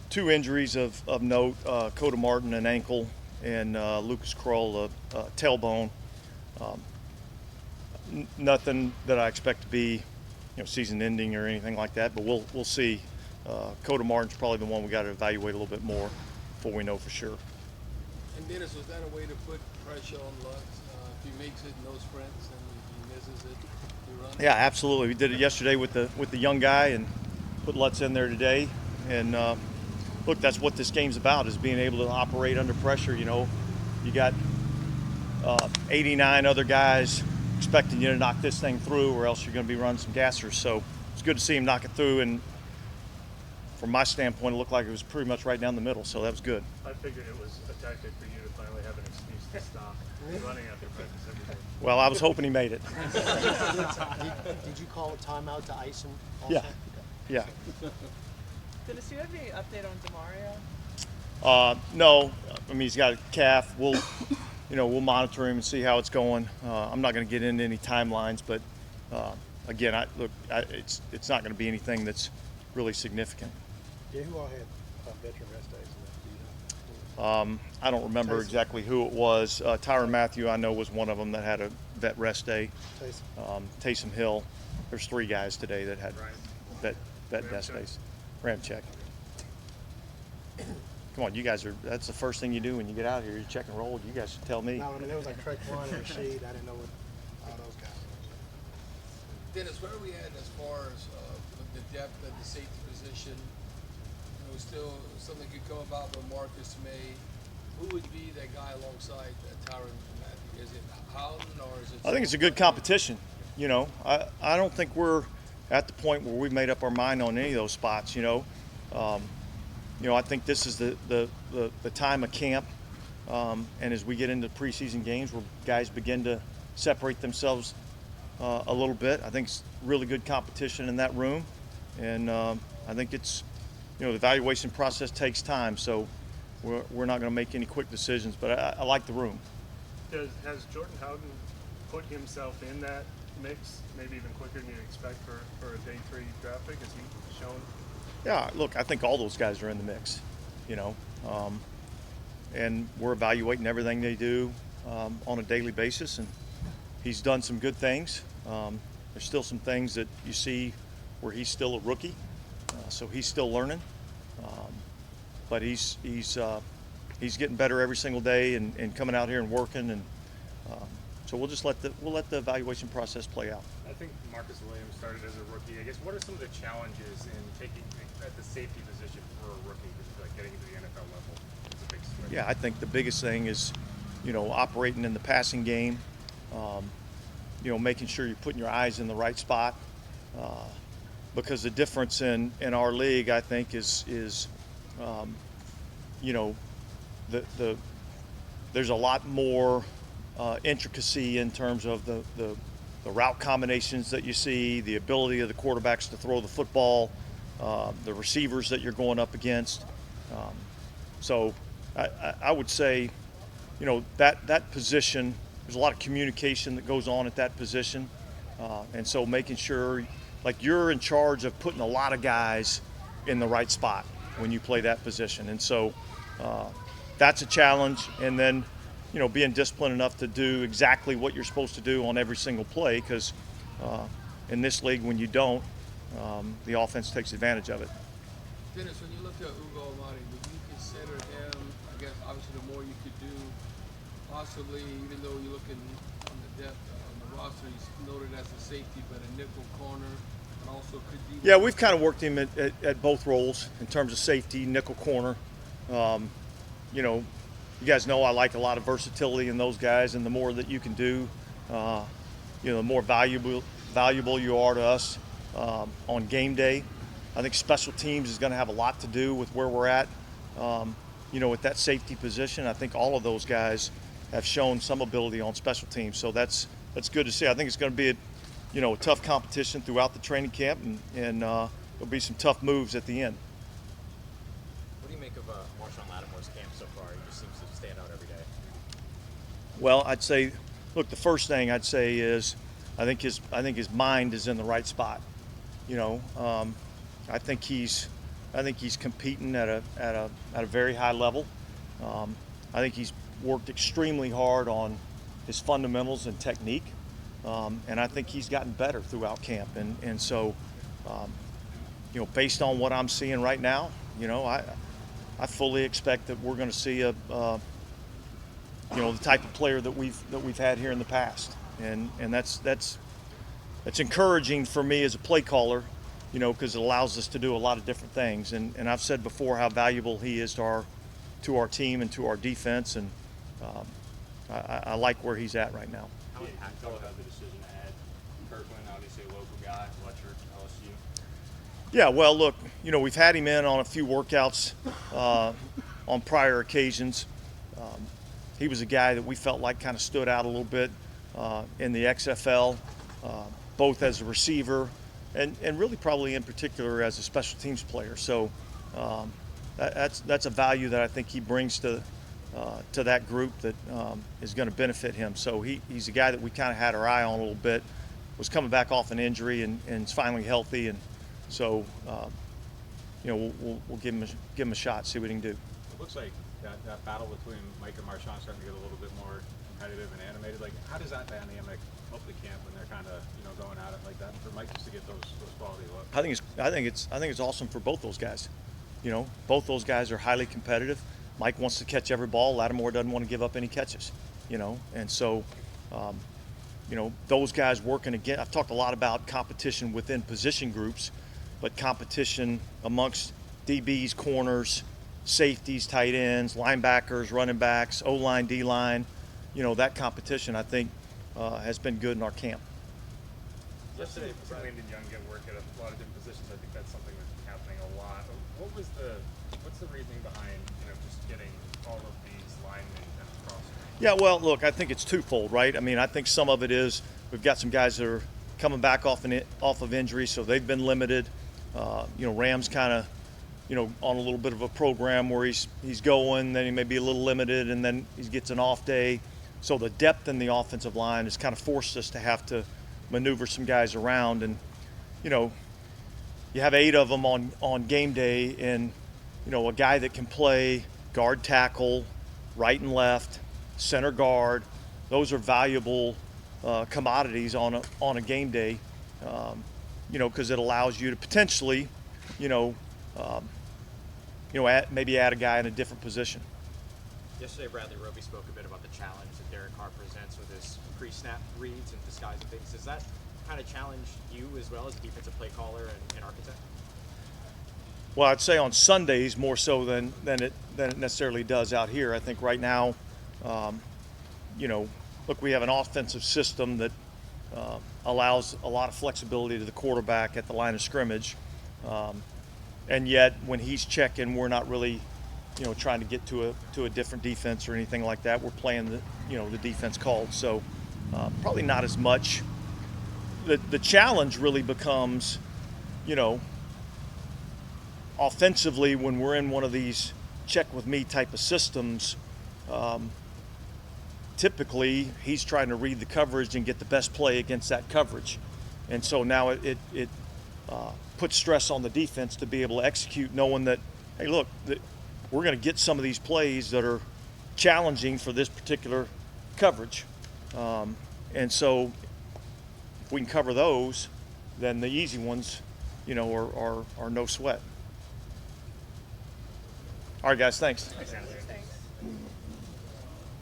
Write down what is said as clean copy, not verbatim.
two injuries of note, Coda Martin, an ankle, and Lucas Kroll, a tailbone. Um, Nothing that I expect to be, season ending or anything like that, but we'll see. Coda Martin's probably the one we got to evaluate a little bit more before we know for sure. And Dennis, was that a way to put pressure on Lutz? If he makes it, no sprints, and if he misses it, he runs? Yeah, absolutely. We did it yesterday with the young guy and put Lutz in there today. And look, that's what this game's about, is being able to operate under pressure. You got 89 other guys expecting you to knock this thing through, or else you're going to be running some gassers. So it's good to see him knock it through, and from my standpoint, it looked like it was pretty much right down the middle, so that was good. I figured it was a tactic for you to finally have an excuse to stop running after practice every day. Well, I was hoping he made it. Did you call a timeout to ice him also? Yeah. Dennis, do you have any update on Demario? No, I mean, he's got a calf. We'll monitor him and see how it's going. I'm not going to get into any timelines, but again, it's not going to be anything that's really significant. Yeah, who all had veteran rest days? I don't remember exactly who it was. Tyrann Mathieu, I know, was one of them that had a vet rest day. Taysom Hill. There's three guys today that had vet rest days. Ramczyk. Come on, you guys that's the first thing you do when you get out here. You check and roll. You guys should tell me. No, I mean, there was like Trequan and Rashid. I didn't know what all those guys were. Dennis, where are we at as far as with the depth at the safety position? Still something could come about with Marcus May. Who would be that guy alongside Tyrann Mathieu? Is it Howden or is it? I think it's a good competition. I don't think we're at the point where we've made up our mind on any of those spots. I think this is the time of camp, and as we get into preseason games where guys begin to separate themselves a little bit, I think it's really good competition in that room, and I think it's, the evaluation process takes time, so we're not going to make any quick decisions, but I like the room. Has Jordan Howden put himself in that mix, maybe even quicker than you expect for a day 3 draft pick? Has he shown? Yeah, look, I think all those guys are in the mix, and we're evaluating everything they do on a daily basis, and he's done some good things. There's still some things that you see where he's still a rookie, so he's still learning, but he's getting better every single day and coming out here and working, and so we'll let the evaluation process play out. I think Marcus Williams started as a rookie. I guess what are some of the challenges in taking at the safety position for a rookie, like getting to the NFL level? It's a big switch. Yeah, I think the biggest thing is, operating in the passing game, making sure you're putting your eyes in the right spot, because the difference in our league, I think, is there's a lot more intricacy in terms of the route combinations that you see, the ability of the quarterbacks to throw the football, the receivers that you're going up against. So I would say, that position, there's a lot of communication that goes on at that position. And so making sure, like, you're in charge of putting a lot of guys in the right spot when you play that position. And so that's a challenge. And then, being disciplined enough to do exactly what you're supposed to do on every single play, because in this league, when you don't, the offense takes advantage of it. Dennis, when you look at Ugo Amadi, would you consider him, I guess, obviously the more you could do, possibly, even though you're looking on the depth on the roster, he's noted as a safety, but a nickel corner, and also could be. Yeah, we've kind of worked him at both roles in terms of safety, nickel corner. You guys know I like a lot of versatility in those guys, and the more that you can do, the more valuable you are to us on game day. I think special teams is going to have a lot to do with where we're at, with that safety position. I think all of those guys have shown some ability on special teams, so that's good to see. I think it's going to be a tough competition throughout the training camp, and there'll be some tough moves at the end. What do you make of Marshawn Lattimore's camp so far? He just seems to stand out every day. Well, I'd say, look, the first thing I'd say is I think his mind is in the right spot. I think he's I think he's competing at a very high level. I think he's worked extremely hard on his fundamentals and technique, and I think he's gotten better throughout camp. And so, based on what I'm seeing right now, I fully expect that we're going to see the type of player that we've had here in the past, and that's encouraging for me as a play caller, because it allows us to do a lot of different things. And I've said before how valuable he is to our team and to our defense, and I like where he's at right now. How impactful about the decision to add Kirkland, obviously a local guy, Fletcher, LSU? Yeah, well, look, we've had him in on a few workouts on prior occasions. He was a guy that we felt like kind of stood out a little bit in the XFL, both as a receiver and really probably in particular as a special teams player. So that's a value that I think he brings to that group that is going to benefit him. So he's a guy that we kind of had our eye on a little bit, was coming back off an injury and is finally healthy, and so we'll give him a shot, see what he can do. It looks like that battle between Mike and Marshawn is starting to get a little bit more competitive and animated. Like, how does that dynamic help the camp when they're kind of going at it like that? And for Mike just to get those quality looks. I think it's awesome for both those guys. Both those guys are highly competitive. Mike wants to catch every ball. Lattimore doesn't want to give up any catches. And so those guys working again. I've talked a lot about competition within position groups, but competition amongst DBs, corners, safeties, tight ends, linebackers, running backs, O-line, D-line, that competition I think has been good in our camp. Yesterday, seeing Landon Young get work at a lot of different positions, I think that's something that's been happening a lot. What's the reasoning behind just getting all of these linemen across? Yeah, well, look, I think it's twofold, right? I mean, I think some of it is we've got some guys that are coming back off of injury, so they've been limited. Ram's kind of on a little bit of a program where he's going, then he may be a little limited, and then he gets an off day. So the depth in the offensive line has kind of forced us to have to maneuver some guys around, and you have 8 of them on game day, and a guy that can play guard, tackle, right and left, center guard. Those are valuable commodities on a game day, because it allows you to potentially maybe add a guy in a different position. Yesterday, Bradley Roby spoke a bit about the challenge that Derek Carr presents with his pre-snap reads and disguising things. Does that kind of challenge you as well as a defensive play caller and architect? Well, I'd say on Sundays more so than it necessarily does out here. I think right now, look, we have an offensive system that allows a lot of flexibility to the quarterback at the line of scrimmage, and yet when he's checking, we're not really trying to get to a different defense or anything like that. We're playing the defense called. So probably not as much. The challenge really becomes, offensively when we're in one of these check with me type of systems. Typically he's trying to read the coverage and get the best play against that coverage, and so now it puts stress on the defense to be able to execute, knowing that, hey, look, we're going to get some of these plays that are challenging for this particular coverage. And so if we can cover those, then the easy ones, are no sweat. All right, guys, thanks. Thanks.